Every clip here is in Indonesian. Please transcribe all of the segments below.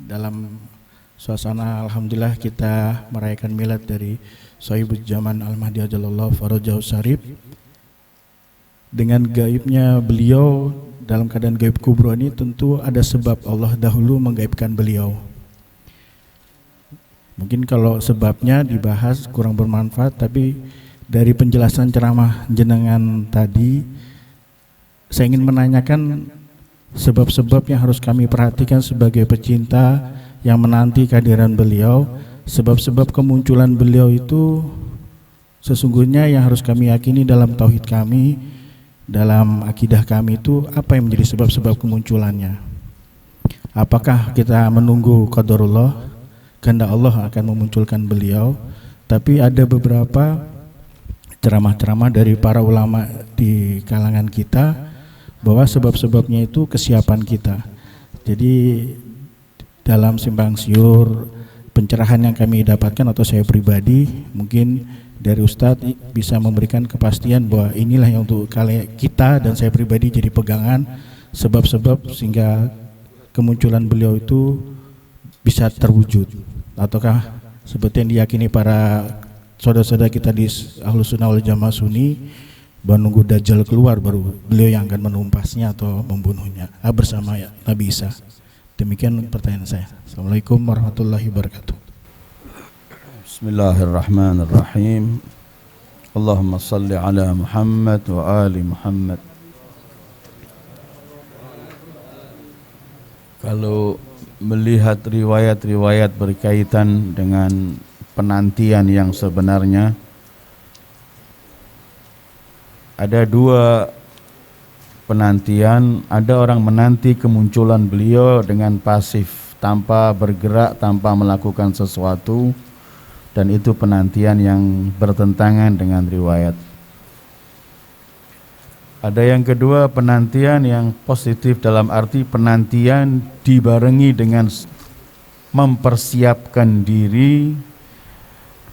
dalam suasana alhamdulillah kita merayakan milad dari Sohibul Zaman Al-Mahdi Ajalallahu Farajahu Syarif. Dengan gaibnya beliau dalam keadaan gaib kubro ini tentu ada sebab Allah dahulu menggaibkan beliau. Mungkin kalau sebabnya dibahas kurang bermanfaat, tapi dari penjelasan ceramah jenengan tadi saya ingin menanyakan sebab-sebab yang harus kami perhatikan sebagai pecinta yang menanti kehadiran beliau. Sebab-sebab kemunculan beliau itu sesungguhnya yang harus kami yakini dalam tauhid kami, dalam akidah kami itu apa yang menjadi sebab-sebab kemunculannya. Apakah kita menunggu qadarullah, kehendak Allah akan memunculkan beliau? Tapi ada beberapa ceramah-ceramah dari para ulama di kalangan kita bahwa sebab-sebabnya itu kesiapan kita. Jadi dalam simpang siur pencerahan yang kami dapatkan atau saya pribadi, mungkin dari Ustadz bisa memberikan kepastian bahwa inilah yang untuk kita dan saya pribadi jadi pegangan sebab-sebab sehingga kemunculan beliau itu bisa terwujud. Ataukah seperti yang diyakini para saudara-saudara kita di Ahlus Sunnah wal Jamaah Sunni, menunggu Dajjal keluar baru beliau yang akan menumpasnya atau membunuhnya bersama Nabi Isa. Demikian pertanyaan saya. Assalamualaikum warahmatullahi wabarakatuh. Bismillahirrahmanirrahim. Allahumma salli ala Muhammad wa ali Muhammad. Kalau melihat riwayat-riwayat berkaitan dengan penantian yang sebenarnya, ada dua penantian. Ada orang menanti kemunculan beliau dengan pasif, tanpa bergerak, tanpa melakukan sesuatu, dan itu penantian yang bertentangan dengan riwayat. Ada yang kedua, penantian yang positif dalam arti penantian dibarengi dengan mempersiapkan diri.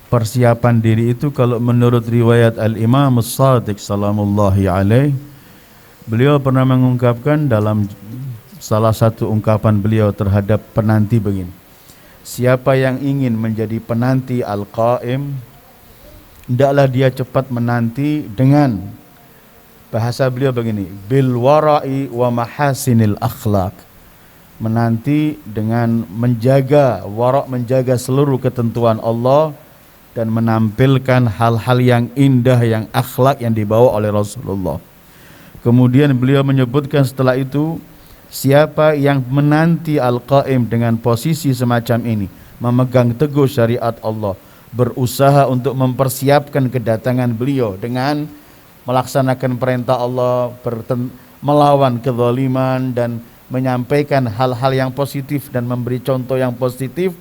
Persiapan diri itu kalau menurut riwayat Al-Imam As-Sadiq salamullahi alaih, beliau pernah mengungkapkan dalam salah satu ungkapan beliau terhadap penanti begini: siapa yang ingin menjadi penanti Al-Qaim, hendaklah dia cepat menanti dengan, bahasa beliau begini, bil wara'i wa mahasinil akhlaq, menanti dengan menjaga wara', menjaga seluruh ketentuan Allah dan menampilkan hal-hal yang indah, yang akhlak yang dibawa oleh Rasulullah. Kemudian beliau menyebutkan setelah itu, siapa yang menanti Al-Qaim dengan posisi semacam ini, memegang teguh syariat Allah, berusaha untuk mempersiapkan kedatangan beliau dengan melaksanakan perintah Allah, melawan kezaliman dan menyampaikan hal-hal yang positif dan memberi contoh yang positif.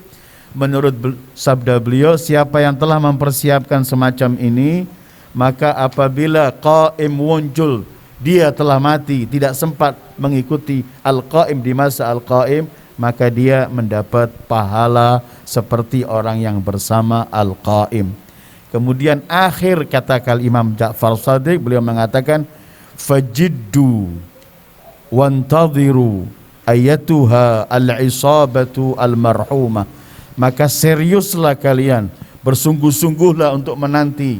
Menurut sabda beliau, siapa yang telah mempersiapkan semacam ini, maka apabila Qaim muncul, dia telah mati, tidak sempat mengikuti Al-Qaim di masa Al-Qaim, maka dia mendapat pahala seperti orang yang bersama Al-Qaim. Kemudian akhir kata Imam Ja'far Shadiq, beliau mengatakan, fajiddu wantadhiru ayatuha al-isabatu al-marhumah, maka seriuslah kalian, bersungguh-sungguhlah untuk menanti,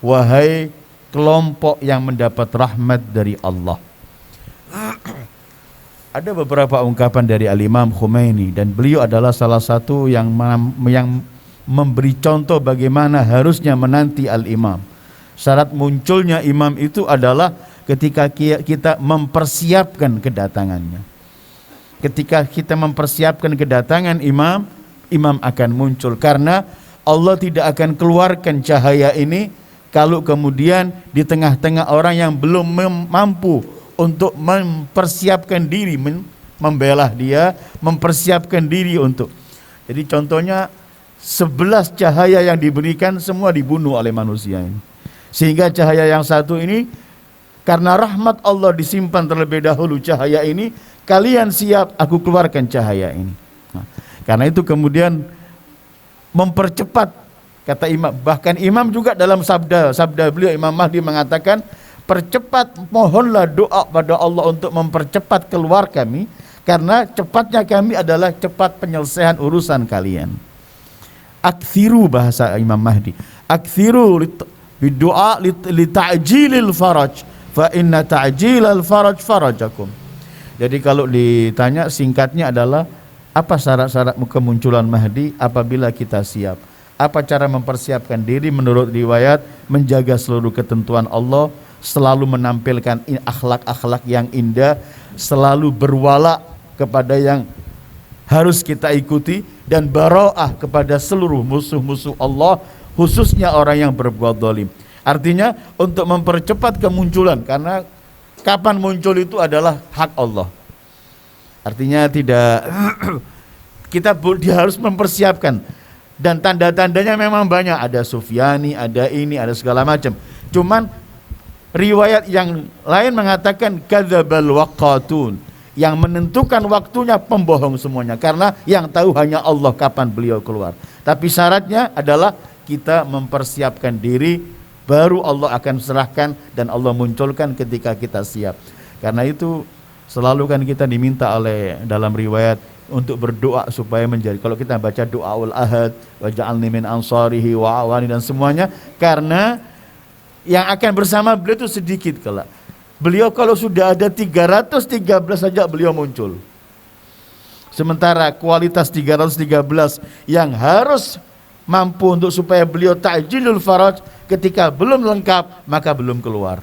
wahai kelompok yang mendapat rahmat dari Allah. Ada beberapa ungkapan dari Al-Imam Khomeini, dan beliau adalah salah satu yang memberi contoh bagaimana harusnya menanti Al-Imam. Syarat munculnya imam itu adalah ketika kita mempersiapkan kedatangannya. Ketika kita mempersiapkan kedatangan imam, imam akan muncul, karena Allah tidak akan keluarkan cahaya ini kalau kemudian di tengah-tengah orang yang belum mampu untuk mempersiapkan diri, membelah dia, mempersiapkan diri untuk. Jadi contohnya 11 cahaya yang diberikan semua dibunuh oleh manusia ini. Sehingga cahaya yang satu ini, karena rahmat Allah disimpan terlebih dahulu cahaya ini, kalian siap, aku keluarkan cahaya ini. Nah, karena itu kemudian mempercepat, kata imam, bahkan imam juga dalam sabda beliau, Imam Mahdi mengatakan, percepat, mohonlah doa pada Allah untuk mempercepat keluar kami, Karena cepatnya kami adalah cepat penyelesaian urusan kalian. Akthiru, bahasa Imam Mahdi. Akthiru bidu'a li ta'jilil faraj fa inna ta'jilal faraj farajakum. Jadi kalau ditanya singkatnya adalah apa syarat-syarat kemunculan Mahdi apabila kita siap? Apa cara mempersiapkan diri menurut riwayat? Menjaga seluruh ketentuan Allah, selalu menampilkan akhlak-akhlak yang indah, selalu berwala kepada yang harus kita ikuti, dan bara'ah kepada seluruh musuh-musuh Allah, khususnya orang yang berbuat zalim. Artinya untuk mempercepat kemunculan, karena kapan muncul itu adalah hak Allah. Artinya tidak kita harus mempersiapkan, dan tanda-tandanya memang banyak, ada Sufyani, ada ini, ada segala macam. Cuman riwayat yang lain mengatakan kadzabal waqatun, yang menentukan waktunya pembohong semuanya, karena yang tahu hanya Allah kapan beliau keluar. Tapi syaratnya adalah kita mempersiapkan diri, baru Allah akan serahkan dan Allah munculkan ketika kita siap. Karena itu selalu kan kita diminta oleh dalam riwayat untuk berdoa supaya menjadi, kalau kita baca doaul ahad, waj'alni min ansarihi wa awani dan semuanya, karena yang akan bersama beliau itu sedikit kelak. Beliau kalau sudah ada 313 saja beliau muncul. Sementara kualitas 313 yang harus mampu untuk supaya beliau ta'jilul faraj, ketika belum lengkap maka belum keluar.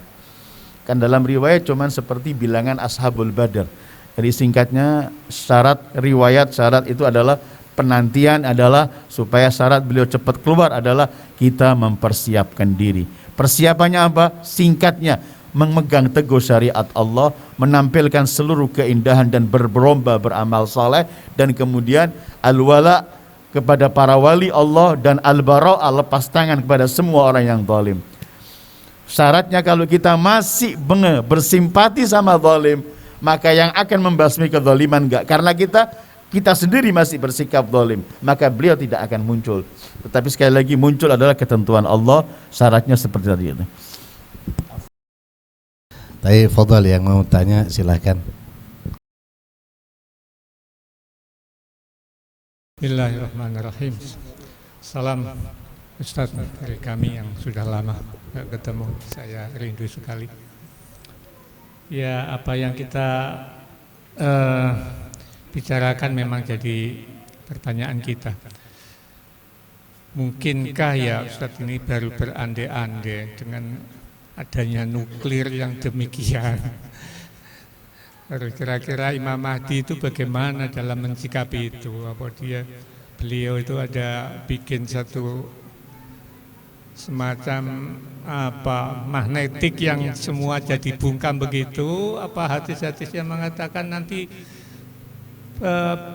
Kan dalam riwayat cuman seperti bilangan ashabul badar. Jadi singkatnya syarat riwayat, syarat itu adalah penantian, adalah supaya syarat beliau cepat keluar adalah kita mempersiapkan diri. Persiapannya apa? Singkatnya, memegang teguh syariat Allah, menampilkan seluruh keindahan dan berlomba beramal saleh, dan kemudian al-wala kepada para wali Allah, dan al-bara'ah lepas tangan kepada semua orang yang zalim. Syaratnya kalau kita masih bersimpati sama zalim, maka yang akan membasmi kezaliman enggak, karena kita sendiri masih bersikap zalim, maka beliau tidak akan muncul. Tetapi sekali lagi muncul adalah ketentuan Allah, syaratnya seperti tadi itu. Tapi fadhal yang mau tanya silakan. Bismillahirrahmanirrahim. Salam Ustaz dari kami yang sudah lama tidak ketemu, saya rindu sekali. Ya, apa yang kita bicarakan memang jadi pertanyaan kita. Mungkinkah ya Ustaz ini baru berandai-andai dengan adanya nuklir yang demikian? Kira-kira Imam Mahdi itu bagaimana dalam mensikapi itu? Apa beliau itu ada bikin satu semacam magnetik yang semua jadi bungkam begitu? Apa hadis-hadis yang mengatakan nanti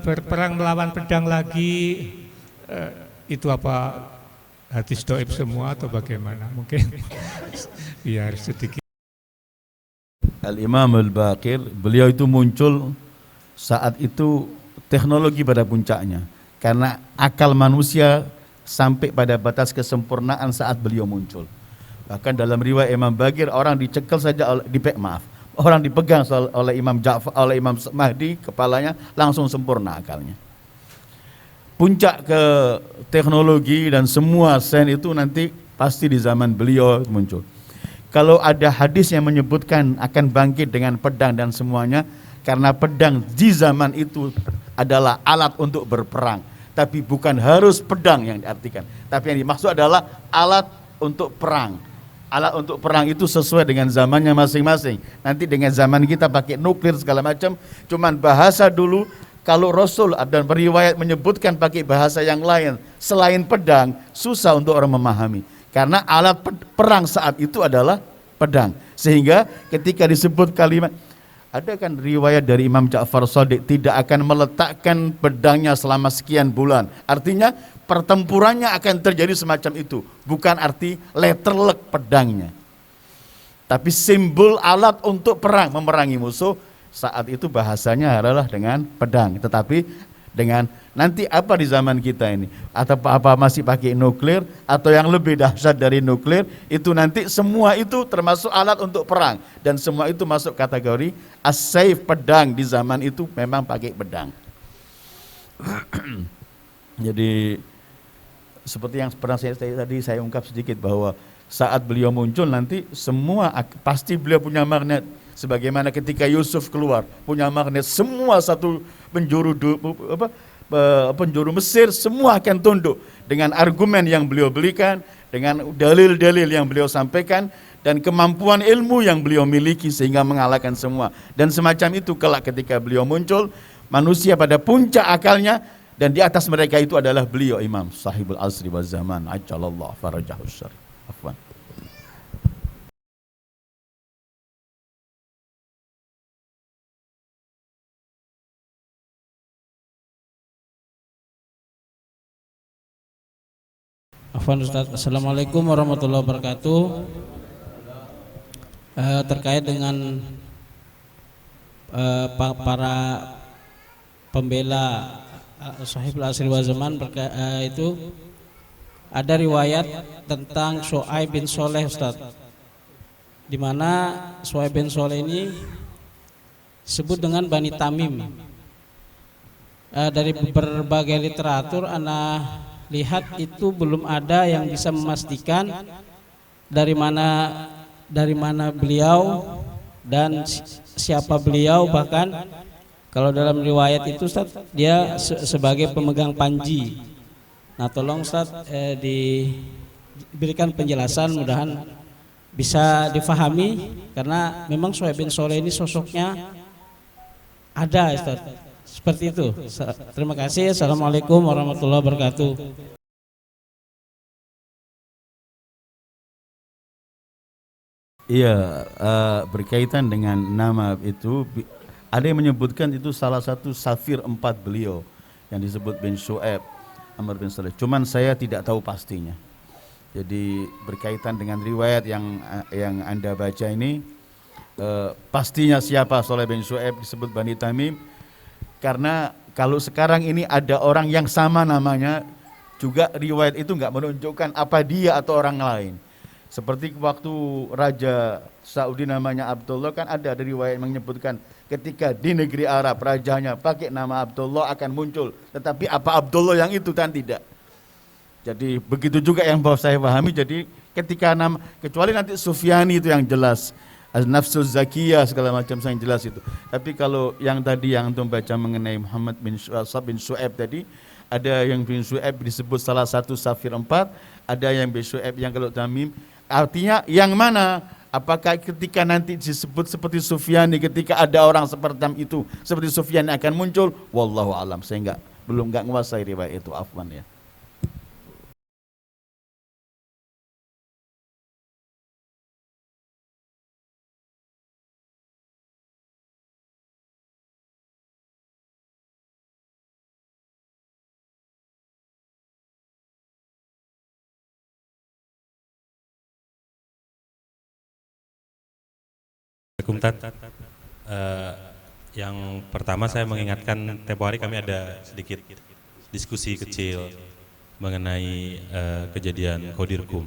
berperang melawan pedang lagi, itu apa hadis doib semua atau bagaimana? Mungkin biar sedikit. Al-Imam Al-Baqir, beliau itu muncul saat itu teknologi pada puncaknya, karena akal manusia sampai pada batas kesempurnaan saat beliau muncul. Bahkan dalam riwayat Imam Baqir, orang dicekel saja orang dipegang oleh Imam Ja'far, oleh Imam Mahdi kepalanya, langsung sempurna akalnya. Puncak ke teknologi dan semua sen itu nanti pasti di zaman beliau muncul. Kalau ada hadis yang menyebutkan akan bangkit dengan pedang dan semuanya, karena pedang di zaman itu adalah alat untuk berperang, tapi bukan harus pedang yang diartikan, tapi yang dimaksud adalah alat untuk perang. Alat untuk perang itu sesuai dengan zamannya masing-masing. Nanti dengan zaman kita pakai nuklir segala macam, cuman bahasa dulu kalau Rasul dan periwayat menyebutkan pakai bahasa yang lain selain pedang, susah untuk orang memahami. Karena alat perang saat itu adalah pedang. Sehingga ketika disebut kalimat, ada kan riwayat dari Imam Ja'far Shadiq, tidak akan meletakkan pedangnya selama sekian bulan. Artinya pertempurannya akan terjadi semacam itu. Bukan arti letterlek pedangnya, tapi simbol alat untuk perang, memerangi musuh. Saat itu bahasanya adalah dengan pedang. Tetapi dengan nanti apa di zaman kita ini, atau apa masih pakai nuklir atau yang lebih dahsyat dari nuklir, itu nanti semua itu termasuk alat untuk perang, dan semua itu masuk kategori as-saif, pedang. Di zaman itu memang pakai pedang. Jadi seperti yang pernah saya ungkap sedikit, bahwa saat beliau muncul nanti semua pasti beliau punya magnet, sebagaimana ketika Yusuf keluar punya magnet, semua satu penjuru Mesir semua akan tunduk dengan argumen yang beliau berikan, dengan dalil-dalil yang beliau sampaikan, dan kemampuan ilmu yang beliau miliki sehingga mengalahkan semua. Dan semacam itu kelak ketika beliau muncul, manusia pada puncak akalnya, dan di atas mereka itu adalah beliau Imam Sahibul Asri wa Zaman ajjalallahu farajahu syarif. Afwan. Afwan Ustaz. Assalamualaikum warahmatullahi wabarakatuh. Terkait dengan para pembela Sahibul Asri wa Zaman, itu ada riwayat tentang Syuaib bin Soleh, Ustaz, di mana Syuaib bin Soleh ini disebut dengan Bani Tamim. Dari berbagai literatur ana lihat itu belum ada yang bisa memastikan dari mana beliau dan siapa beliau. Bahkan kalau dalam riwayat itu Ustaz, dia sebagai pemegang panji. Nah, tolong Ustaz diberikan penjelasan, mudahan bisa difahami, karena memang Syuaib bin Soleh ini sosoknya ada, Ustaz. Seperti itu. Terima kasih. Assalamualaikum warahmatullahi wabarakatuh. Iya, berkaitan dengan nama itu, ada yang menyebutkan itu salah satu safir 4 beliau yang disebut bin Syuaib Amr bin Saleh. Cuman saya tidak tahu pastinya. Jadi berkaitan dengan riwayat yang Anda baca ini, pastinya siapa Saleh bin Syuaib disebut Bani Tamim, karena kalau sekarang ini ada orang yang sama namanya, juga riwayat itu nggak menunjukkan apa dia atau orang lain. Seperti waktu Raja Saudi namanya Abdullah, kan ada riwayat yang menyebutkan ketika di negeri Arab rajanya pakai nama Abdullah akan muncul, tetapi apa Abdullah yang itu kan tidak. Jadi begitu juga yang saya pahami. Jadi ketika nama, kecuali nanti Sufyani itu yang jelas, Nafsus Zakiyah segala macam yang jelas itu. Tapi kalau yang tadi yang antum baca mengenai Muhammad bin Syuaib tadi, ada yang bin Syuaib disebut salah satu safir 4, ada yang bin Syuaib yang kalau Tamim. Artinya yang mana? Apakah ketika nanti disebut seperti Sufyani, ketika ada orang seperti itu, seperti Sufyani akan muncul? Wallahu alam. Saya belum menguasai riwayat itu. Afwan ya. Yang pertama saya mengingatkan, tempo hari kami ada sedikit diskusi kecil mengenai kejadian Qadirkum.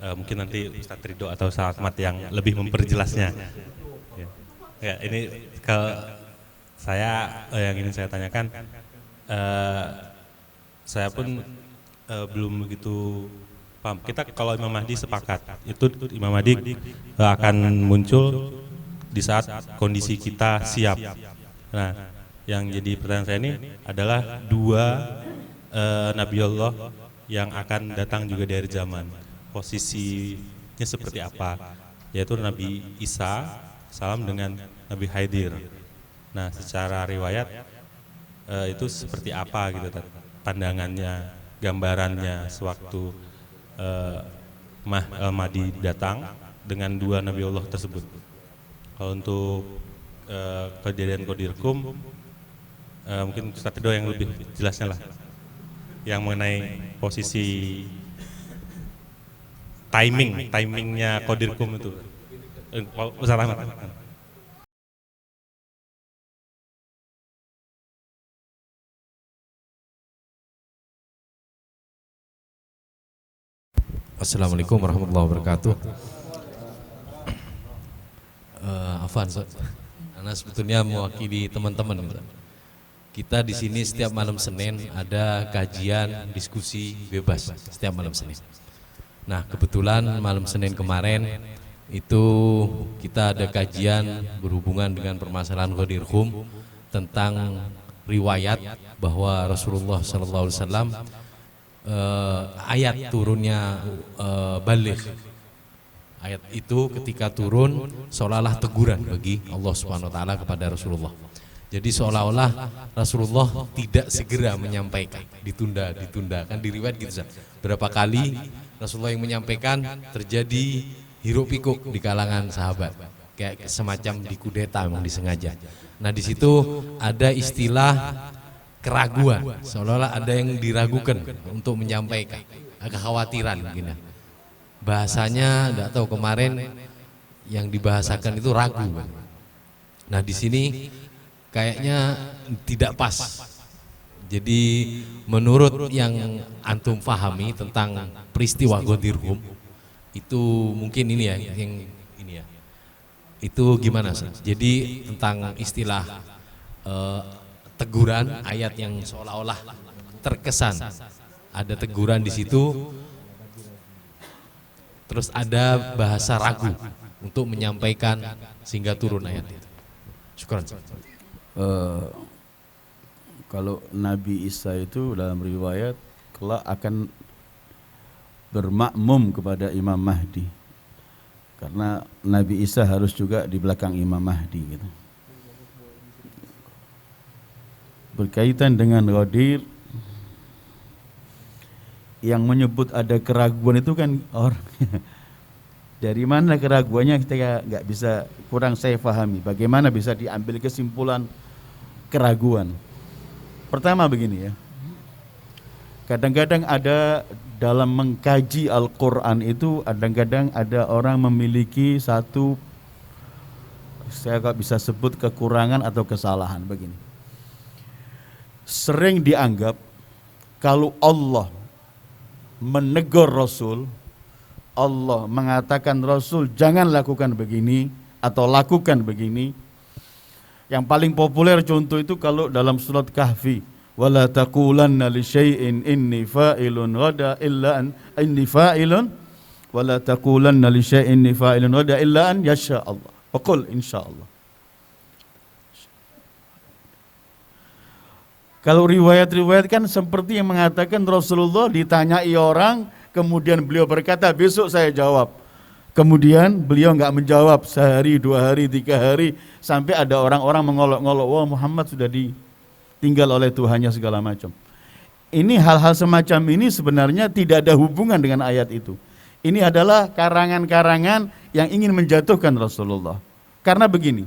Mungkin nanti Ustadz Ridho atau Ustadz Ahmad yang lebih memperjelasnya. Ya, ini saya yang ingin saya tanyakan, saya pun belum begitu paham. Kita kalau Imam Mahdi sepakat, itu Imam Mahdi akan muncul di saat kondisi kita siap. Nah, yang jadi pertanyaan saya ini adalah dua Nabi Allah yang akan datang juga dari zaman. Posisinya seperti apa? Yaitu Nabi Isa salam dengan Nabi Khidir. Nah, secara riwayat itu seperti apa gitu pandangannya, gambarannya sewaktu Mahdi datang dengan dua Nabi Allah tersebut. Kalau untuk kejadian Qadirkum, mungkin Ustadz Ridho yang lebih jelasnya lah, yang mengenai posisi timingnya Qadirkum itu. Ustadz Ahmad. Assalamualaikum warahmatullahi wabarakatuh. Afan, Ana sebetulnya mewakili teman-teman. Kita di sini setiap malam Senin ada kajian diskusi bebas setiap malam Senin. Nah, kebetulan malam Senin kemarin itu kita ada kajian berhubungan dengan permasalahan Ghadir Khum tentang riwayat bahwa Rasulullah SAW ayat turunnya baligh. Ayat itu ketika turun seolah-olah teguran bagi Allah Subhanahu wa taala kepada Rasulullah. Jadi seolah-olah Rasulullah tidak segera menyampaikan, ditunda kan di riwayat gitu. Berapa kali Rasulullah yang menyampaikan terjadi hiruk pikuk di kalangan sahabat. Kayak semacam dikudeta, memang disengaja. Nah, di situ ada istilah keraguan, seolah-olah ada yang diragukan untuk menyampaikan, kekhawatiran mungkin ya. Bahasanya enggak tahu, kemarin yang dibahasakan itu ragu. Nah, di sini kayaknya tidak pas. Jadi menurut yang antum pahami tentang peristiwa Ghadir Khum itu mungkin ini ya, yang ini ya. Itu gimana sih? Jadi tentang istilah teguran, ayat yang seolah-olah terkesan ada teguran di situ. Terus ada bahasa ragu untuk menyampaikan sehingga turun ayat itu. Syukran. Kalau Nabi Isa itu dalam riwayat kelak akan bermakmum kepada Imam Mahdi, karena Nabi Isa harus juga di belakang Imam Mahdi gitu. Berkaitan dengan Ghadir, yang menyebut ada keraguan itu kan orang dari mana keraguannya kita nggak bisa, kurang saya pahami. Bagaimana bisa diambil kesimpulan keraguan? Pertama begini ya, kadang-kadang ada dalam mengkaji Al-Quran itu, kadang-kadang ada orang memiliki satu, saya nggak bisa sebut kekurangan atau kesalahan begini. Sering dianggap kalau Allah menegur Rasul, Allah mengatakan Rasul jangan lakukan begini atau lakukan begini. Yang paling populer contoh itu kalau dalam surat Kahfi, wala taqulanna li syai'in inni fa'ilun ghada illa an inni fa'ilun wala taqulanna li syai'in inni fa'ilun ghada illa an yasha Allah. Faqul insyaallah. Kalau riwayat-riwayat kan seperti yang mengatakan Rasulullah ditanyai orang, kemudian beliau berkata besok saya jawab. Kemudian beliau enggak menjawab sehari, 2 hari, 3 hari, sampai ada orang-orang mengolok-ngolok, wah Muhammad sudah ditinggal oleh Tuhannya segala macam. Ini hal-hal semacam ini sebenarnya tidak ada hubungan dengan ayat itu. Ini adalah karangan-karangan yang ingin menjatuhkan Rasulullah. Karena begini,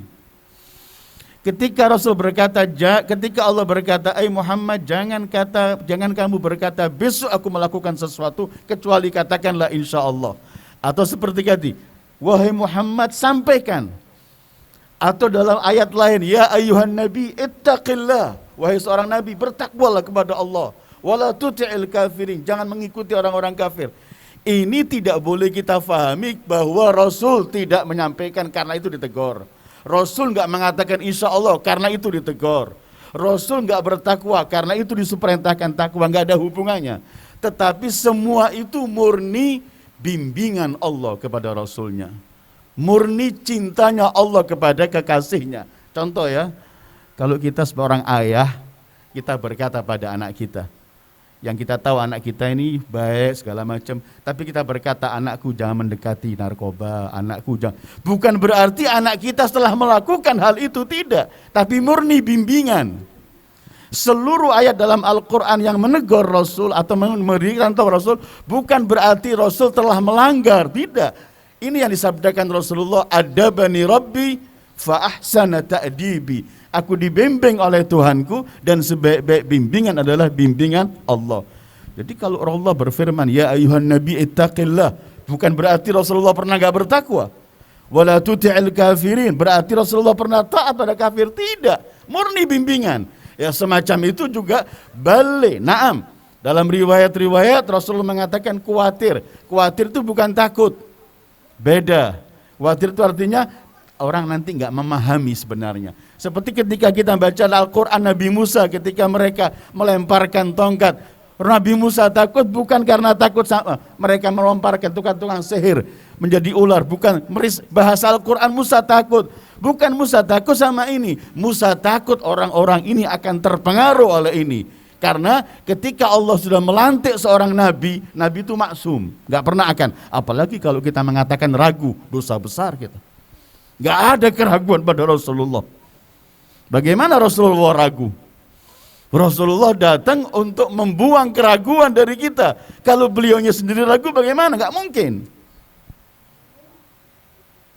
ketika Rasul berkata, ketika Allah berkata, "Ai Muhammad, jangan kamu berkata besok aku melakukan sesuatu kecuali katakanlah insyaallah." Atau seperti tadi, "Wahai Muhammad, sampaikan." Atau dalam ayat lain, "Ya ayyuhan nabi ittaqillah." Wahai seorang nabi, bertakwalah kepada Allah. "Wala tuti'il kafirin." Jangan mengikuti orang-orang kafir. Ini tidak boleh kita fahami bahwa Rasul tidak menyampaikan karena itu ditegur. Rasul enggak mengatakan insya Allah karena itu ditegur. Rasul enggak bertakwa karena itu diperintahkan takwa, enggak ada hubungannya. Tetapi semua itu murni bimbingan Allah kepada Rasulnya, murni cintanya Allah kepada kekasihnya. Contoh ya, kalau kita seorang ayah, kita berkata pada anak kita, yang kita tahu anak kita ini baik segala macam, tapi kita berkata anakku jangan mendekati narkoba, anakku jangan. Bukan berarti anak kita setelah melakukan hal itu tidak, tapi murni bimbingan. Seluruh ayat dalam Al-Quran yang menegur Rasul atau memberikan tahu Rasul bukan berarti Rasul telah melanggar, tidak. Ini yang disabdakan Rasulullah, adabani Rabbi fa ahsana ta'dibi. Aku dibimbing oleh Tuhanku dan sebaik-baik bimbingan adalah bimbingan Allah. Jadi kalau Allah berfirman, ya ayuhan nabi ittaqillah, bukan berarti Rasulullah pernah enggak bertakwa. Wala tuti'il kafirin, berarti Rasulullah pernah taat pada kafir, tidak. Murni bimbingan. Ya semacam itu juga balik. Naam. Dalam riwayat-riwayat Rasulullah mengatakan khawatir. Khawatir itu bukan takut. Beda. Khawatir itu artinya orang nanti nggak memahami sebenarnya. Seperti ketika kita baca Al-Quran Nabi Musa ketika mereka melemparkan tongkat. Nabi Musa takut bukan karena takut sama mereka melemparkan tukang-tukang sihir menjadi ular. Bukan. Bahasa Al-Quran Musa takut. Bukan Musa takut sama ini. Musa takut orang-orang ini akan terpengaruh oleh ini. Karena ketika Allah sudah melantik seorang nabi, nabi itu maksum, nggak pernah akan. Apalagi kalau kita mengatakan ragu, dosa besar kita. Nggak ada keraguan pada Rasulullah. Bagaimana Rasulullah ragu? Rasulullah datang untuk membuang keraguan dari kita. Kalau beliaunya sendiri ragu, bagaimana? Nggak mungkin.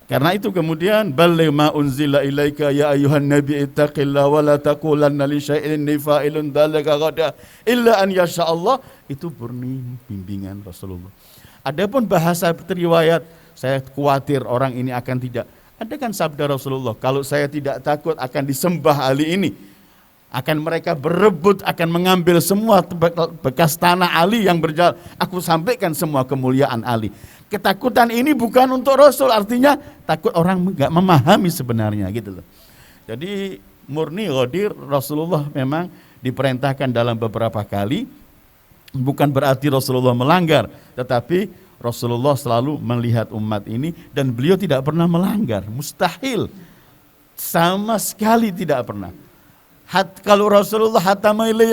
Karena itu kemudian balligh ma unzila ilaika ya ayyuhan nabi ittaqillaha wa la taqulanna li syai'in fa'ilun dzalika ghada illa an yasha Allah, itu murni bimbingan Rasulullah. Adapun bahasa riwayat saya khawatir orang ini akan tidak. Ada kan sabda Rasulullah, kalau saya tidak takut akan disembah Ali ini. Akan mereka berebut, akan mengambil semua bekas tanah Ali yang berjalan. Aku sampaikan semua kemuliaan Ali. Ketakutan ini bukan untuk Rasul, artinya takut orang nggak memahami sebenarnya gitu loh. Jadi murni ghadir Rasulullah memang diperintahkan dalam beberapa kali, bukan berarti Rasulullah melanggar, tetapi Rasulullah selalu melihat umat ini dan beliau tidak pernah melanggar, mustahil, sama sekali tidak pernah. Kalau Rasulullah hatamailai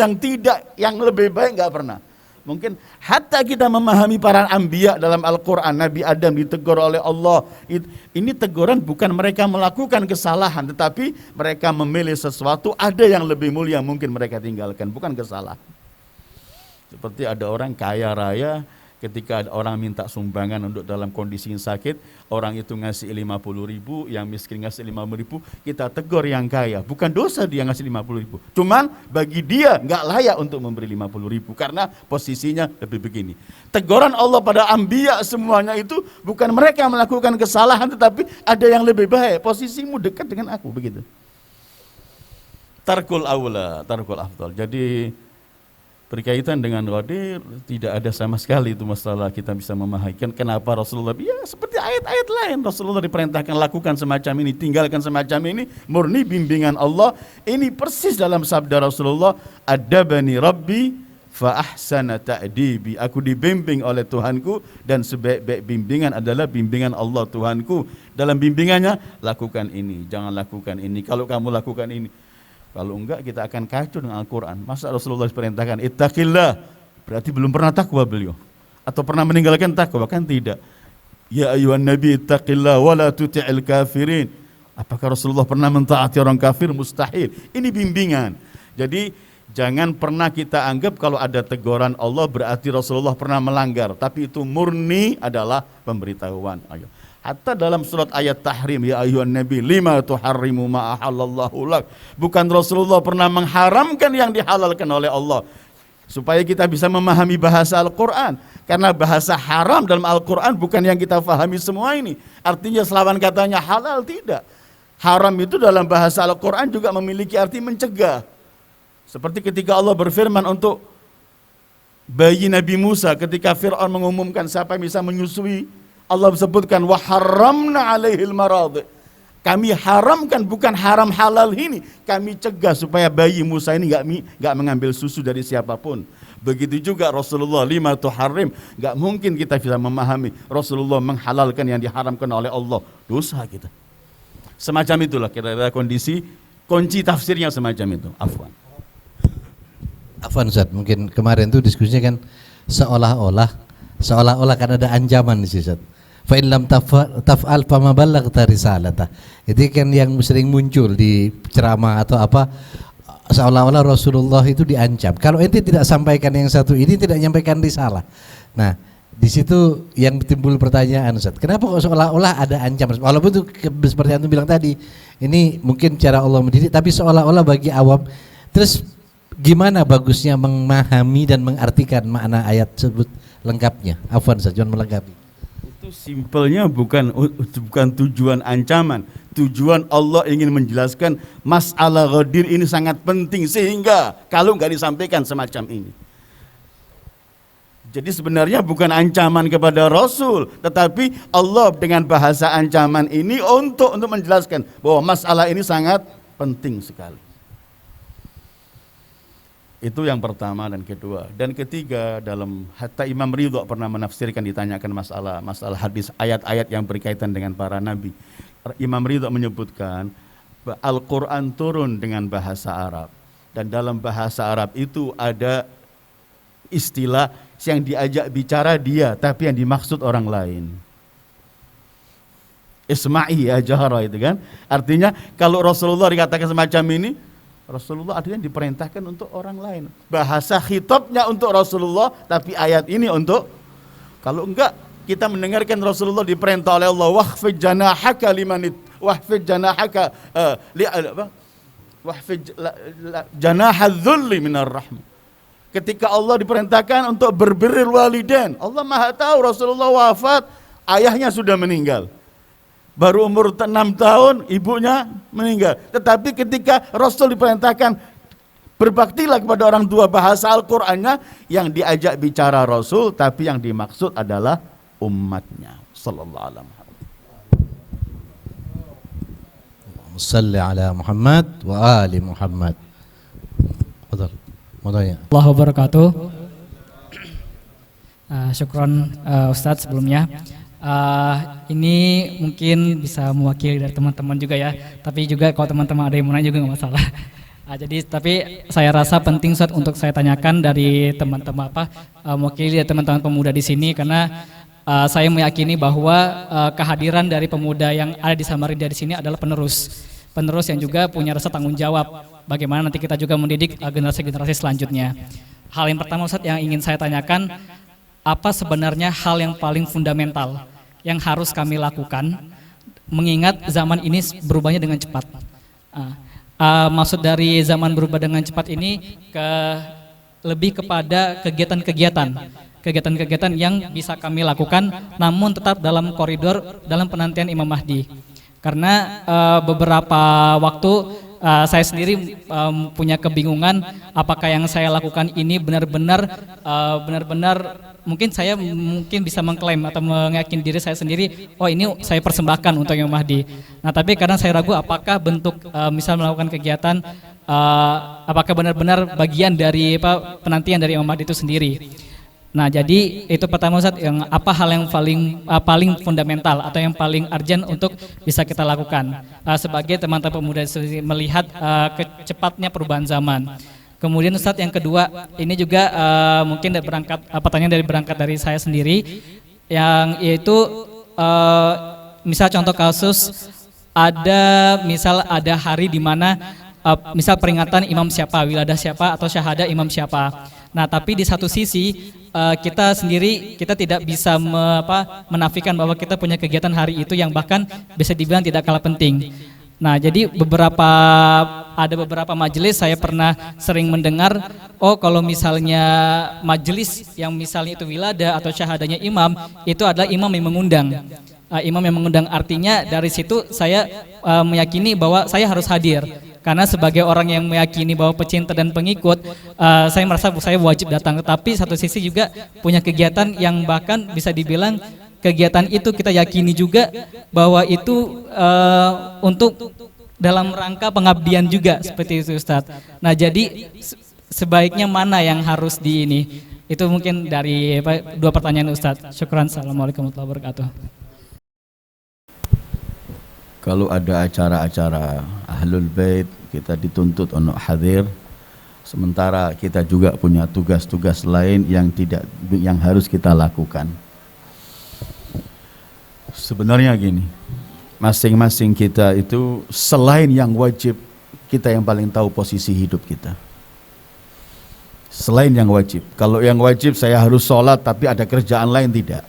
yang lebih baik nggak pernah. Mungkin hatta kita memahami para anbiya dalam Al-Quran, Nabi Adam ditegur oleh Allah. Ini teguran bukan mereka melakukan kesalahan, tetapi mereka memilih sesuatu, ada yang lebih mulia mungkin mereka tinggalkan, bukan kesalahan. Seperti ada orang kaya raya, ketika ada orang minta sumbangan untuk dalam kondisi yang sakit, orang itu ngasih 50.000, yang miskin ngasih 50.000, kita tegur yang kaya. Bukan dosa dia ngasih 50.000. Cuman bagi dia nggak layak untuk memberi 50.000 karena posisinya lebih begini. Teguran Allah pada anbiya semuanya itu bukan mereka melakukan kesalahan, tetapi ada yang lebih baik. Posisimu dekat dengan aku, begitu. Tarkul aula, tarkul afdal. Jadi berkaitan dengan ghadir tidak ada sama sekali itu masalah kita bisa memahami kenapa Rasulullah, ya seperti ayat-ayat lain Rasulullah diperintahkan lakukan semacam ini, tinggalkan semacam ini, murni bimbingan Allah. Ini persis dalam sabda Rasulullah, adabani rabbi fa ahsana ta'dibi, aku dibimbing oleh Tuhanku dan sebaik-baik bimbingan adalah bimbingan Allah Tuhanku. Dalam bimbingannya lakukan ini, jangan lakukan ini, kalau kamu lakukan ini. Kalau enggak kita akan kacau dengan Al-Quran. Masa Rasulullah diperintahkan ittaqillah, berarti belum pernah takwa beliau. Atau pernah meninggalkan takwa, kan tidak. Ya ayyuhan nabi ittaqillah wa la tuti'il kafirin. Apakah Rasulullah pernah mentaati orang kafir? Mustahil. Ini bimbingan. Jadi jangan pernah kita anggap kalau ada teguran Allah berarti Rasulullah pernah melanggar. Tapi itu murni adalah pemberitahuan. Ayo. Hatta dalam surat ayat tahrim, ya ayyuhan nabi lima tuharrimu ma ahallallahu lak. Bukan Rasulullah pernah mengharamkan yang dihalalkan oleh Allah. Supaya kita bisa memahami bahasa Al-Quran. Karena bahasa haram dalam Al-Quran bukan yang kita fahami semua ini. Artinya selawan katanya halal, tidak. Haram itu dalam bahasa Al-Quran juga memiliki arti mencegah. Seperti ketika Allah berfirman untuk bayi Nabi Musa ketika Fir'aun mengumumkan siapa yang bisa menyusui, Allah sebutkan wa haramna alaihil maradhi. Kami haramkan, bukan haram halal ini, kami cegah supaya bayi Musa ini enggak mengambil susu dari siapapun. Begitu juga Rasulullah lima tuharrim, enggak mungkin kita bisa memahami Rasulullah menghalalkan yang diharamkan oleh Allah. Dosa kita. Semacam itulah kira-kira kondisi kunci tafsirnya semacam itu. Afwan. Afwan Ustaz, mungkin kemarin tuh diskusinya kan seolah-olah kan ada ancaman di sini Ustaz. Fa in lam taf'al fama ballaghta risalata. Itu kan yang sering muncul di ceramah atau apa, seolah-olah Rasulullah itu diancam. Kalau ente tidak sampaikan yang satu ini, tidak menyampaikan risalah. Nah, di situ yang timbul pertanyaan Ustaz. Kenapa kok seolah-olah ada ancaman? Walaupun itu seperti yang antum bilang tadi, ini mungkin cara Allah mendidik, tapi seolah-olah bagi awam. Terus gimana bagusnya memahami dan mengartikan makna ayat tersebut lengkapnya? Afwan Ustaz, jangan melengkapi. Itu simpelnya bukan tujuan ancaman. Tujuan Allah ingin menjelaskan masalah ghadir ini sangat penting, sehingga kalau nggak disampaikan semacam ini, Jadi sebenarnya bukan ancaman kepada Rasul, tetapi Allah dengan bahasa ancaman ini untuk menjelaskan bahwa masalah ini sangat penting sekali. Itu yang pertama dan kedua. Dan ketiga, dalam hatta Imam Ridho pernah menafsirkan, ditanyakan masalah hadis ayat-ayat yang berkaitan dengan para nabi. Imam Ridho menyebutkan Al-Quran turun dengan bahasa Arab, dan dalam bahasa Arab itu ada istilah yang diajak bicara dia, tapi yang dimaksud orang lain. Isma'i ya jahara, itu kan. Artinya kalau Rasulullah dikatakan semacam ini, Rasulullah artinya diperintahkan untuk orang lain. Bahasa khitabnya untuk Rasulullah, tapi ayat ini untuk, kalau enggak kita mendengarkan Rasulullah diperintah oleh Allah, wahfid janahaka limanit, wahfid janahaka wahfid janahadz dzulli minar rahmah. Ketika Allah diperintahkan untuk berbirrul walidain, Allah Maha tahu Rasulullah wafat, ayahnya sudah meninggal. Baru umur 6 tahun, ibunya meninggal. Tetapi ketika Rasul diperintahkan berbaktilah kepada orang tua, bahasa Al-Qur'annya yang diajak bicara Rasul, tapi yang dimaksud adalah umatnya. Sallallahu alaihi wasallam. Salli ala Muhammad wa ali Muhammad. Fadhal. Allah wabarakatuh. Syukron Ustadz sebelumnya. Ini mungkin bisa mewakili dari teman-teman juga ya. Tapi juga kalau teman-teman ada yang mau nanya juga nggak masalah. Tapi saya rasa penting Ustadz untuk saya tanyakan dari teman-teman mewakili dari teman-teman pemuda di sini, karena saya meyakini bahwa kehadiran dari pemuda yang ada di Samarinda di sini adalah penerus yang juga punya rasa tanggung jawab. Bagaimana nanti kita juga mendidik generasi-generasi selanjutnya. Hal yang pertama Ustadz yang ingin saya tanyakan, apa sebenarnya hal yang paling fundamental yang harus kami lakukan, mengingat zaman ini berubahnya dengan cepat. Maksud dari zaman berubah dengan cepat ini lebih kepada kegiatan-kegiatan yang bisa kami lakukan, namun tetap dalam koridor dalam penantian Imam Mahdi. Karena beberapa waktu saya sendiri punya kebingungan apakah yang saya lakukan ini benar-benar mungkin saya bisa mengklaim atau meyakini diri saya sendiri, oh ini saya persembahkan untuk Imam Mahdi. Nah tapi kadang saya ragu apakah bentuk misal melakukan kegiatan apakah benar-benar bagian dari penantian dari Imam Mahdi itu sendiri. Nah jadi itu pertama Ustaz, yang apa hal yang paling fundamental atau yang paling urgent untuk bisa kita lakukan sebagai teman-teman pemuda melihat kecepatnya perubahan zaman. Kemudian Ustaz yang kedua, ini juga mungkin pertanyaan berangkat dari saya sendiri, yang yaitu misal contoh kasus ada hari di mana misal peringatan imam siapa, wiladah siapa atau syahada imam siapa. Nah, tapi di satu sisi kita tidak bisa menafikan bahwa kita punya kegiatan hari itu yang bahkan bisa dibilang tidak kalah penting. Nah, jadi ada beberapa majelis saya pernah sering mendengar, oh kalau misalnya majelis yang misalnya itu wiladah atau syahadanya imam, itu adalah imam yang mengundang. Imam yang mengundang artinya dari situ saya meyakini bahwa saya harus hadir. Karena sebagai orang yang meyakini bahwa pecinta dan pengikut, saya merasa saya wajib datang. Tetapi satu sisi juga punya kegiatan yang bahkan bisa dibilang kegiatan itu kita yakini juga bahwa itu untuk dalam rangka pengabdian juga, seperti itu Ustadz. Nah jadi sebaiknya mana yang harus di ini? Itu mungkin dari dua pertanyaan Ustadz. Syukran. Assalamualaikum warahmatullahi wabarakatuh. Kalau ada acara-acara Ahlul Bait, kita dituntut untuk hadir. Sementara kita juga punya tugas-tugas lain yang harus kita lakukan. Sebenarnya gini, masing-masing kita itu selain yang wajib, kita yang paling tahu posisi hidup kita. Selain yang wajib, kalau yang wajib saya harus sholat tapi ada kerjaan lain, tidak.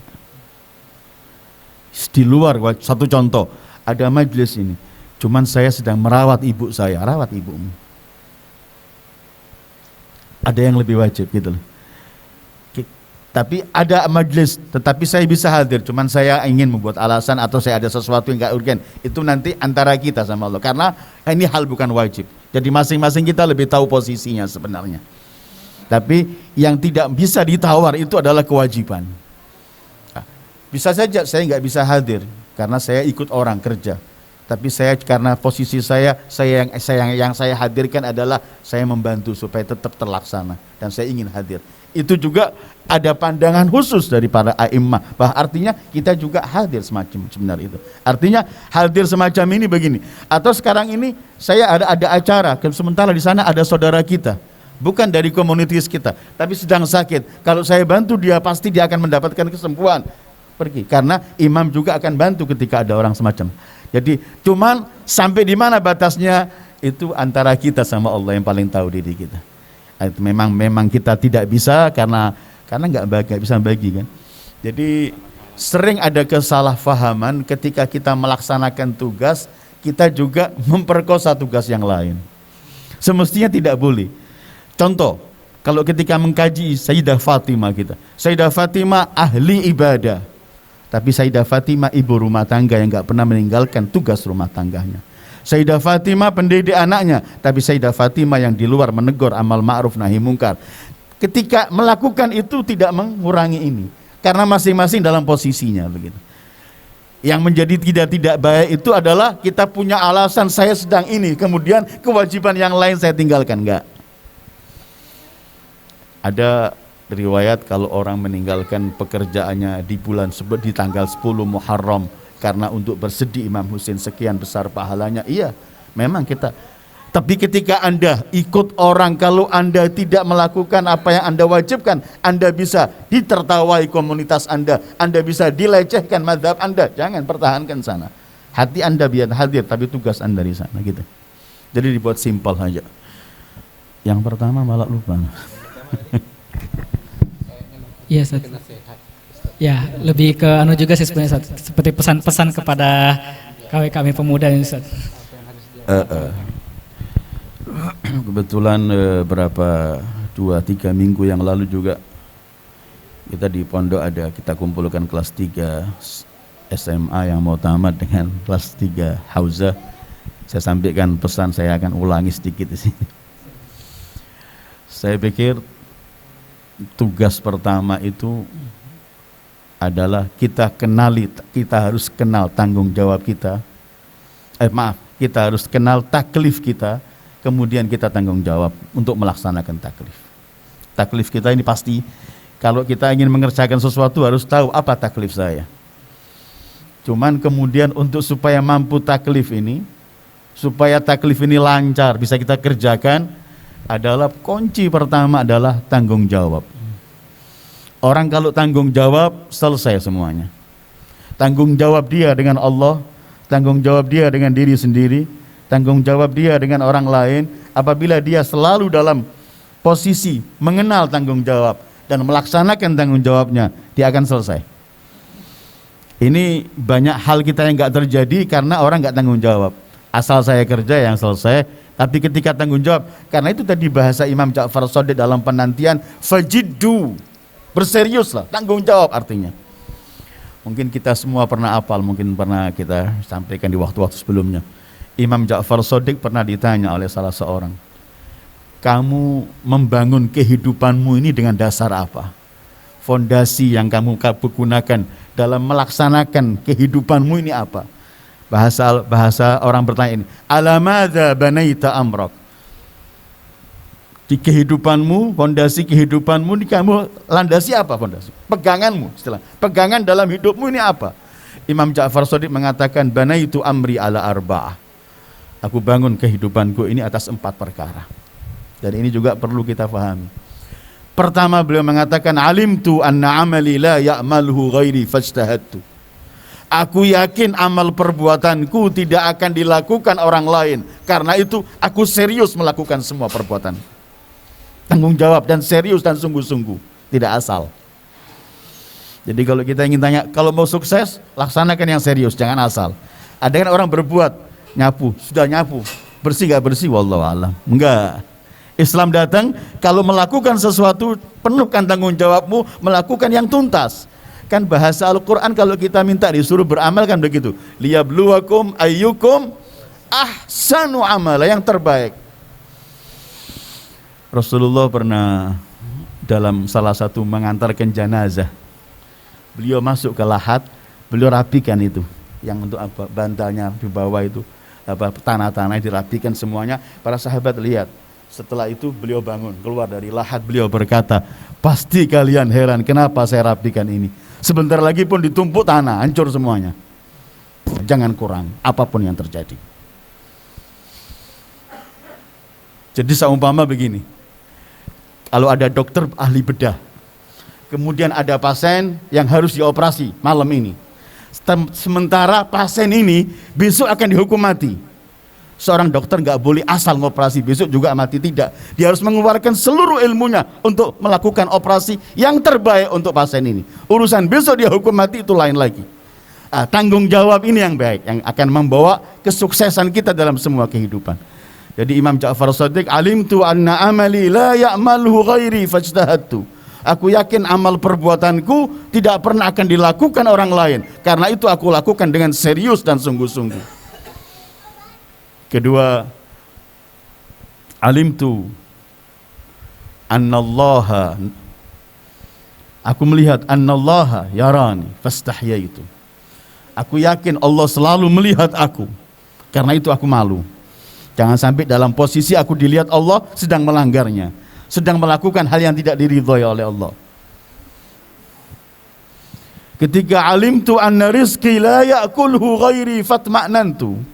Di luar, satu contoh, ada majelis ini, cuman saya sedang merawat ibu saya, rawat ibumu. Ada yang lebih wajib gitu loh. Tapi ada majelis, tetapi saya bisa hadir, cuman saya ingin membuat alasan atau saya ada sesuatu yang gak urgen. Itu nanti antara kita sama Allah, karena ini hal bukan wajib. Jadi masing-masing kita lebih tahu posisinya sebenarnya. Tapi yang tidak bisa ditawar itu adalah kewajiban. Bisa saja saya nggak bisa hadir karena saya ikut orang kerja. Tapi saya karena posisi saya yang saya hadirkan adalah saya membantu supaya tetap terlaksana dan saya ingin hadir. Itu juga ada pandangan khusus dari para a'immah, bahwa artinya kita juga hadir semacam sebenarnya itu. Artinya hadir semacam ini begini. Atau sekarang ini saya ada acara, sementara di sana ada saudara kita, bukan dari komunitas kita, tapi sedang sakit. Kalau saya bantu dia, pasti dia akan mendapatkan kesembuhan. Pergi, karena imam juga akan bantu ketika ada orang semacam. Jadi cuman sampai di mana batasnya itu antara kita sama Allah yang paling tahu diri kita. Itu memang kita tidak bisa karena nggak bisa bagi kan. Jadi sering ada kesalahpahaman ketika kita melaksanakan tugas, kita juga memperkosa tugas yang lain. Semestinya tidak boleh. Contoh, kalau ketika mengkaji Sayyidah Fatimah kita, Sayyidah Fatimah ahli ibadah, tapi Sayyidah Fatimah ibu rumah tangga yang nggak pernah meninggalkan tugas rumah tangganya. Sayyidah Fatimah pendidik anaknya, tapi Sayyidah Fatimah yang di luar menegur amal ma'ruf nahi mungkar. Ketika melakukan itu tidak mengurangi ini, karena masing-masing dalam posisinya begitu. Yang menjadi tidak baik itu adalah kita punya alasan saya sedang ini, kemudian kewajiban yang lain saya tinggalkan, enggak. Ada riwayat kalau orang meninggalkan pekerjaannya di bulan di tanggal 10 Muharram karena untuk bersedih Imam Husain sekian besar pahalanya, iya memang kita. Tapi ketika Anda ikut orang, kalau Anda tidak melakukan apa yang Anda wajibkan, Anda bisa ditertawai komunitas Anda bisa dilecehkan mazhab Anda. Jangan, pertahankan sana. Hati Anda biar hadir, tapi tugas Anda di sana gitu. Jadi dibuat simpel aja. Yang pertama malah lupa. Iya, Ustaz. Ya, lebih ke anu juga sih sebenarnya, Ustaz. Seperti pesan-pesan kepada kami pemuda ini, Ustaz. Kebetulan berapa 2-3 minggu yang lalu juga kita di pondok kita kumpulkan kelas 3 SMA yang mau tamat dengan kelas 3 Hauzah. Saya sampaikan pesan, saya akan ulangi sedikit di sini. Saya pikir tugas pertama itu adalah kita harus kenal tanggung jawab kita. Kita harus kenal taklif kita, kemudian kita tanggung jawab untuk melaksanakan taklif. Taklif kita ini pasti, kalau kita ingin mengerjakan sesuatu harus tahu apa taklif saya. Cuman kemudian untuk supaya mampu taklif ini, supaya taklif ini lancar bisa kita kerjakan, adalah kunci pertama adalah tanggung jawab. Orang kalau tanggung jawab, selesai semuanya. Tanggung jawab dia dengan Allah, tanggung jawab dia dengan diri sendiri, tanggung jawab dia dengan orang lain. Apabila dia selalu dalam posisi mengenal tanggung jawab dan melaksanakan tanggung jawabnya, dia akan selesai. Ini banyak hal kita yang gak terjadi karena orang gak tanggung jawab. Asal saya kerja yang selesai, tapi ketika tanggung jawab, karena itu tadi bahasa Imam Ja'far Shadiq dalam penantian, fajiddu, berseriuslah, tanggung jawab artinya. Mungkin kita semua pernah hafal, mungkin pernah kita sampaikan di waktu-waktu sebelumnya. Imam Ja'far Shadiq pernah ditanya oleh salah seorang, kamu membangun kehidupanmu ini dengan dasar apa? Fondasi yang kamu gunakan dalam melaksanakan kehidupanmu ini apa? Bahasa orang bertanya ini, alamadza banaita amrak? Di kehidupanmu, fondasi kehidupanmu ini kamu landasi apa fondasi? Peganganmu, istilah. Pegangan dalam hidupmu ini apa? Imam Ja'far Shadiq mengatakan, banaitu amri ala arba'ah. Aku bangun kehidupanku ini atas 4 perkara. Dan ini juga perlu kita pahami. Pertama beliau mengatakan, alimtu anna amali la ya'maluhu ghairi fajtahadtu. Aku yakin amal perbuatanku tidak akan dilakukan orang lain. Karena itu aku serius melakukan semua perbuatan. Tanggung jawab dan serius dan sungguh-sungguh, tidak asal. Jadi kalau kita ingin tanya, kalau mau sukses, laksanakan yang serius, jangan asal. Ada kan orang berbuat, nyapu, sudah nyapu, bersih gak bersih, wallahu a'lam. Enggak. Islam datang, kalau melakukan sesuatu, penuhkan tanggung jawabmu, melakukan yang tuntas. Kan bahasa Al-Quran kalau kita minta disuruh beramal kan begitu. Liyabluwakum ayyukum ahsanu amala, yang terbaik. Rasulullah pernah dalam salah satu mengantarkan jenazah. Beliau masuk ke lahat, beliau rapikan itu, yang untuk apa, bantalnya di bawah itu, apa tanah-tanah dirapikan semuanya. Para sahabat lihat. Setelah itu beliau bangun, keluar dari lahat, beliau berkata, pasti kalian heran kenapa saya rapikan ini. Sebentar lagi pun ditumpuk tanah, hancur semuanya. Jangan kurang, apapun yang terjadi. Jadi seumpama begini, kalau ada dokter ahli bedah, kemudian ada pasien yang harus dioperasi malam ini. Sementara pasien ini besok akan dihukum mati. Seorang dokter nggak boleh asal ngoperasi besok juga mati, tidak. Dia harus mengeluarkan seluruh ilmunya untuk melakukan operasi yang terbaik untuk pasien ini. Urusan besok dia hukum mati itu lain lagi. Tanggung jawab ini yang baik, yang akan membawa kesuksesan kita dalam semua kehidupan. Jadi Imam Ja'far Shadiq, alimtu anna amali la ya'malhu ghairi fajtahadtu. Aku yakin amal perbuatanku tidak pernah akan dilakukan orang lain. Karena itu aku lakukan dengan serius dan sungguh-sungguh. Kedua, alimtu annallaha, aku melihat annallaha yarani fastahyaitu. Aku yakin Allah selalu melihat aku, karena itu aku malu. Jangan sampai dalam posisi aku dilihat Allah sedang melanggarnya, sedang melakukan hal yang tidak diridhoi oleh Allah. Ketiga, alimtu anna rizqi la ya'kulhu ghairi fatma'nantu.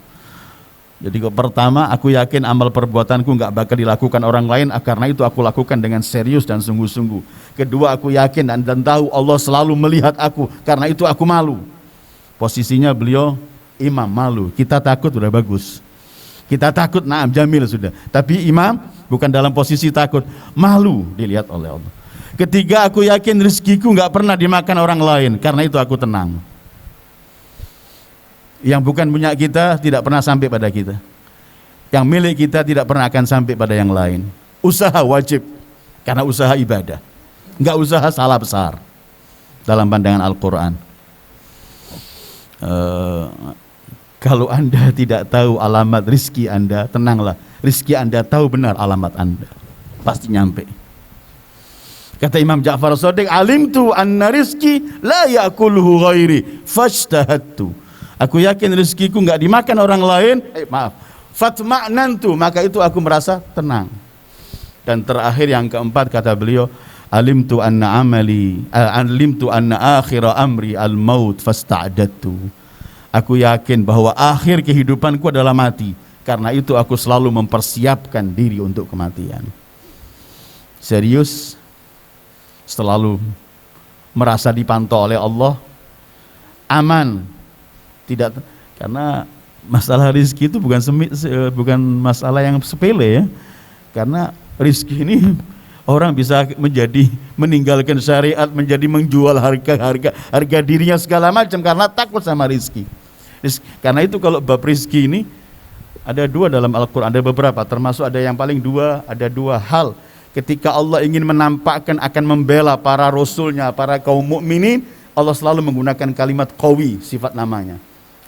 Jadi pertama, aku yakin amal perbuatanku nggak bakal dilakukan orang lain, karena itu aku lakukan dengan serius dan sungguh-sungguh. Kedua, aku yakin dan tahu Allah selalu melihat aku, karena itu aku malu. Posisinya beliau imam, malu. Kita takut udah bagus. Kita takut, naam, jamil sudah. Tapi imam bukan dalam posisi takut, malu dilihat oleh Allah. Ketiga, aku yakin rezekiku nggak pernah dimakan orang lain, karena itu aku tenang. Yang bukan punya kita tidak pernah sampai pada kita. Yang milik kita tidak pernah akan sampai pada yang lain. Usaha wajib, karena usaha ibadah. Enggak usaha salah besar dalam pandangan Al-Quran. Kalau Anda tidak tahu alamat rizki Anda, tenanglah. Rizki Anda tahu benar alamat Anda, pasti nyampe. Kata Imam Ja'far Shadiq, alimtu anna rizki la ya'kuluhu ghairi fajtahadtu. Aku yakin rezekiku enggak dimakan orang lain, fatma'nantu, maka itu aku merasa tenang. Dan terakhir yang keempat, kata beliau, alimtu anna akhira amri al-maut fasta'adattu. Aku yakin bahwa akhir kehidupanku adalah mati, karena itu aku selalu mempersiapkan diri untuk kematian. Serius, selalu merasa dipantau oleh Allah, aman. Tidak, karena masalah rezeki itu bukan masalah yang sepele ya. Karena rezeki ini orang bisa meninggalkan syariat, menjadi menjual harga dirinya segala macam karena takut sama rezeki. Karena itu kalau bab rezeki ini ada dua dalam Al-Quran, ada beberapa, termasuk ada dua hal. Ketika Allah ingin menampakkan akan membela para rasulnya, para kaum mukminin, Allah selalu menggunakan kalimat qawi, sifat namanya.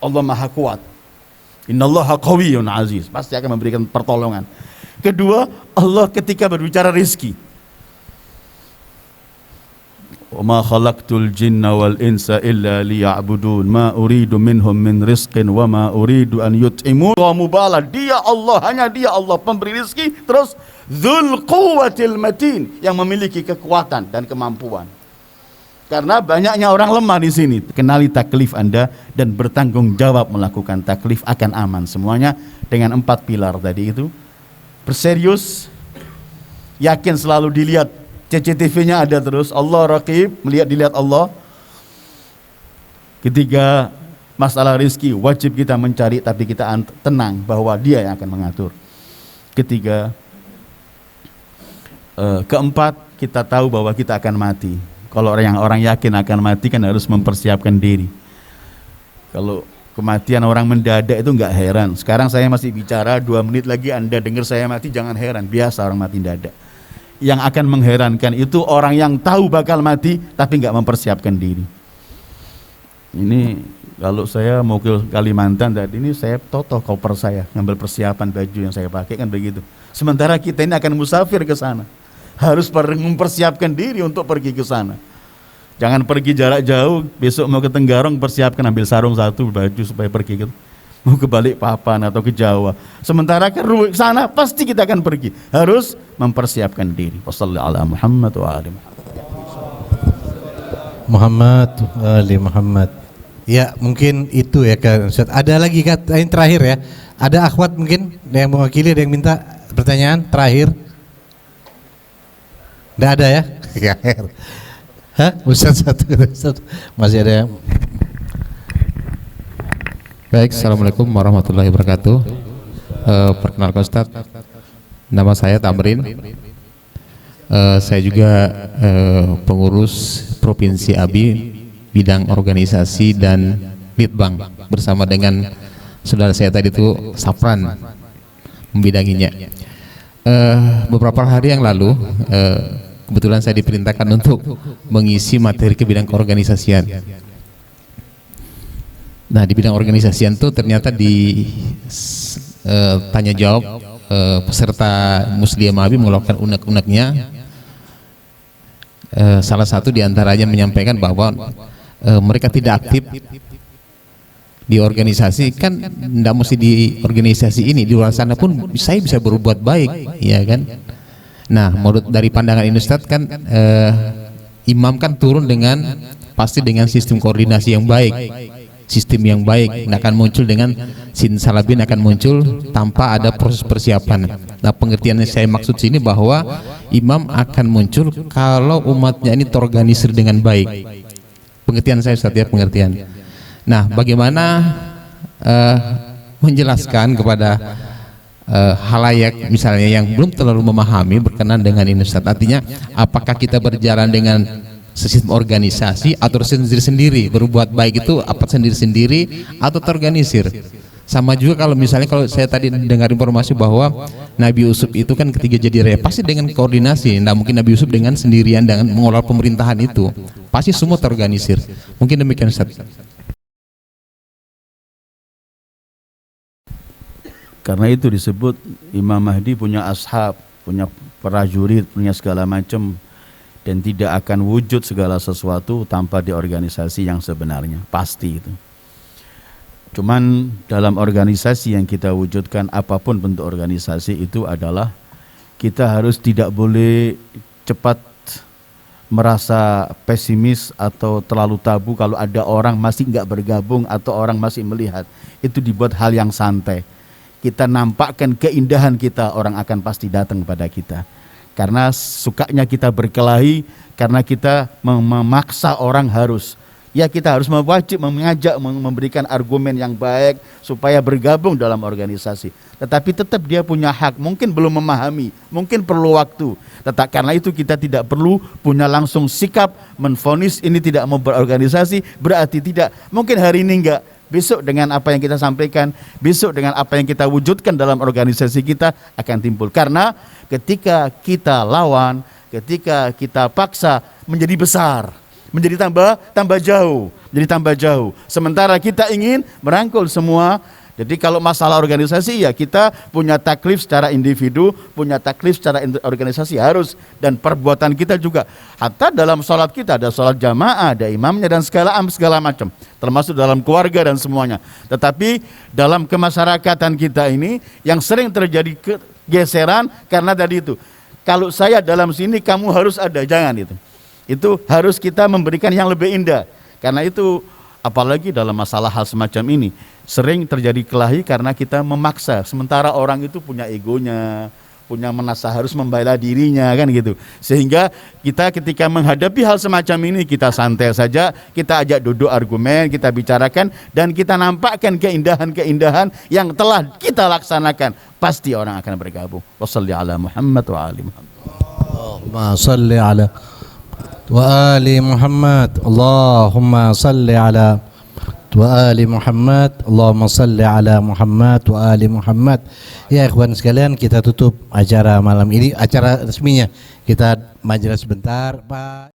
Allah maha kuat. Innallaha qawiyyun aziz, pasti akan memberikan pertolongan. Kedua, Allah ketika berbicara rizki, wa ma khalaqtul jinna wal insa illa liya'budun ma uridu minhum min rizqin wa ma uridu an yut'imun. Wa mubala, dia Allah, hanya dia Allah pemberi rizki. Terus dzul quwwatil matin, yang memiliki kekuatan dan kemampuan. Karena banyaknya orang lemah di sini. Kenali taklif Anda dan bertanggung jawab melakukan taklif, akan aman semuanya dengan 4 pilar tadi itu. Berserius, yakin selalu dilihat, CCTV-nya ada terus, Allah raqib, dilihat Allah. Ketiga, masalah rezeki wajib kita mencari, tapi kita tenang bahwa Dia yang akan mengatur. Ketiga, keempat, kita tahu bahwa kita akan mati. Kalau orang yakin akan mati kan harus mempersiapkan diri. Kalau kematian orang mendadak itu enggak heran. Sekarang saya masih bicara, 2 menit lagi Anda dengar saya mati, jangan heran, biasa orang mati mendadak. Yang akan mengherankan itu orang yang tahu bakal mati tapi enggak mempersiapkan diri. Ini kalau saya mau ke Kalimantan tadi ini, saya totoh koper saya, ngambil persiapan baju yang saya pakai kan begitu. Sementara kita ini akan musafir ke sana. harus mempersiapkan diri untuk pergi ke sana. Jangan pergi jarak jauh, besok mau ke Tenggarong persiapkan ambil sarung satu, baju supaya pergi ke mau ke Balikpapan atau ke Jawa. Sementara ke sana pasti kita akan pergi. Harus mempersiapkan diri. Wassallallahu ala Muhammad wa ali Muhammad wa ali Muhammad. Ya, mungkin itu ya Kak Ustaz. Ada lagi kata yang terakhir ya. Ada akhwat mungkin yang mewakili, ada yang minta pertanyaan terakhir. Tidak ada ya? Hah? Ustaz satu. Masih ada yang... Baik, Assalamualaikum warahmatullahi wabarakatuh. Perkenalkan Ustaz, nama saya Tamrin. Saya juga pengurus Provinsi Abi bidang organisasi dan litbang bersama dengan saudara saya tadi itu Safran membidanginya. Beberapa hari yang lalu kebetulan saya diperintahkan untuk mengisi materi ke bidang keorganisasian. Nah, di bidang organisasian itu ternyata di tanya jawab peserta Muslimat Abi mengeluarkan unek-uneknya. Salah satu diantaranya menyampaikan bahwa mereka tidak aktif di organisasi. Kan tidak mesti di organisasi ini, di luar sana pun saya bisa berbuat baik, ya kan? Nah, menurut dari pandangan ini Ustaz kan imam kan turun dengan pasti dengan sistem koordinasi yang baik. Sistem yang baik akan muncul dengan sin salabin akan muncul tanpa ada proses persiapan. Nah, pengertian yang saya maksud sini bahwa imam akan muncul kalau umatnya ini terorganisir dengan baik. Pengertian saya Ustaz ya, pengertian. Nah, bagaimana menjelaskan kepada halayak misalnya yang belum terlalu memahami berkenan dengan ini Ustaz. Artinya apakah kita berjalan dengan sistem organisasi atau sendiri-sendiri, berbuat baik itu apa sendiri-sendiri atau terorganisir? Sama juga kalau misalnya kalau saya tadi dengar informasi bahwa Nabi Yusuf itu kan ketika jadi raja pasti dengan koordinasi. Nah, mungkin Nabi Yusuf dengan sendirian dengan mengelola pemerintahan itu pasti semua terorganisir. Mungkin demikian Ustaz. Karena itu disebut Imam Mahdi punya ashab, punya prajurit, punya segala macam, dan tidak akan wujud segala sesuatu tanpa di organisasi yang sebenarnya, pasti itu. Cuman dalam organisasi yang kita wujudkan, apapun bentuk organisasi itu adalah kita harus tidak boleh cepat merasa pesimis atau terlalu tabu kalau ada orang masih nggak bergabung atau orang masih melihat. Itu dibuat hal yang santai. Kita nampakkan keindahan kita, orang akan pasti datang kepada kita. Karena sukanya kita berkelahi, karena kita memaksa orang harus. Ya, kita harus wajib mengajak, memberikan argumen yang baik supaya bergabung dalam organisasi. Tetapi tetap dia punya hak, mungkin belum memahami, mungkin perlu waktu. Karena itu kita tidak perlu punya langsung sikap menvonis ini tidak mau berorganisasi, berarti tidak. Mungkin hari ini enggak, besok dengan apa yang kita sampaikan, besok dengan apa yang kita wujudkan dalam organisasi kita akan timbul. Karena ketika kita lawan, ketika kita paksa, menjadi besar, menjadi tambah jauh. Sementara kita ingin merangkul semua. Jadi kalau masalah organisasi ya kita punya taklif secara individu, punya taklif secara organisasi harus, dan perbuatan kita juga. Hatta dalam sholat kita ada sholat jamaah, ada imamnya dan segala macam, termasuk dalam keluarga dan semuanya. Tetapi dalam kemasyarakatan kita ini yang sering terjadi geseran karena tadi itu. Kalau saya dalam sini kamu harus ada, jangan itu. Itu harus kita memberikan yang lebih indah. Karena itu apalagi dalam masalah hal semacam ini sering terjadi kelahi karena kita memaksa, sementara orang itu punya egonya, punya merasa harus membela dirinya kan gitu. Sehingga kita ketika menghadapi hal semacam ini kita santai saja, kita ajak duduk argumen, kita bicarakan dan kita nampakkan keindahan-keindahan yang telah kita laksanakan, pasti orang akan bergabung. Wassalli ala Muhammad wa ali Muhammad. Allahumma salli ala wa ali Muhammad. Allahumma salli ala wa ali Muhammad. Allahumma salli ala Muhammad wa ali Muhammad. Ya ikhwan sekalian, kita tutup acara malam ini, acara resminya. Kita majelis sebentar, Pak.